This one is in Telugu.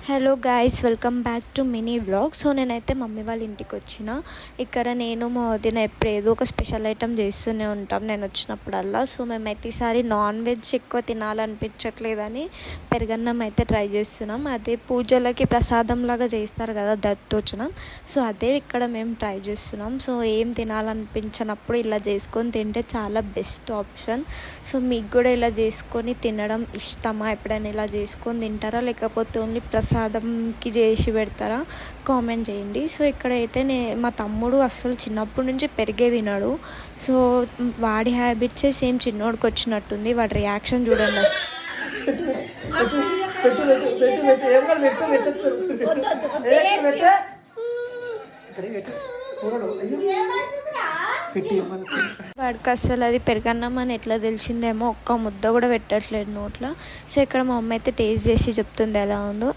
Hello guys, welcome back to mini vlog. So నేనైతే మమ్మీ వాళ్ళ ఇంటికి వచ్చిన. ఇక్కడ నేను మా వదిన ఎప్పుడు ఏదో ఒక స్పెషల్ ఐటెం చేస్తూనే ఉంటాం నేను వచ్చినప్పుడల్లా. సో మేమైతే ఈసారి నాన్ వెజ్ ఎక్కువ తినాలనిపించట్లేదని పెరుగన్నం అయితే ట్రై చేస్తున్నాం. అదే పూజలకి ప్రసాదంలాగా చేస్తారు కదా దత్తోజనం, సో అదే ఇక్కడ మేము ట్రై చేస్తున్నాం. సో ఏం తినాలనిపించినప్పుడు ఇలా చేసుకొని తింటే చాలా బెస్ట్ ఆప్షన్. సో మీకు కూడా ఇలా చేసుకొని తినడం ఇష్టమా? ఎప్పుడైనా ఇలా చేసుకొని తింటారా, లేకపోతే ఓన్లీ ప్రసాదంకి చేసి పెడతారా? కామెంట్ చేయండి. సో ఇక్కడైతే మా తమ్ముడు అస్సలు చిన్నప్పటి నుంచి పెరిగే తినాడు. సో వాడి హ్యాబిట్సే సేమ్ చిన్నోడికి వచ్చినట్టుంది. వాడి రియాక్షన్ చూడండి అసలు. వాడికి అసలు అది పెరుగన్నం అని ఎట్లా తెలిసిందేమో, ఒక్క ముద్ద కూడా పెట్టట్లేదు నోట్లో. సో ఇక్కడ మా అమ్మ అయితే టేస్ట్ చేసి చెప్తుంది ఎలా ఉందో.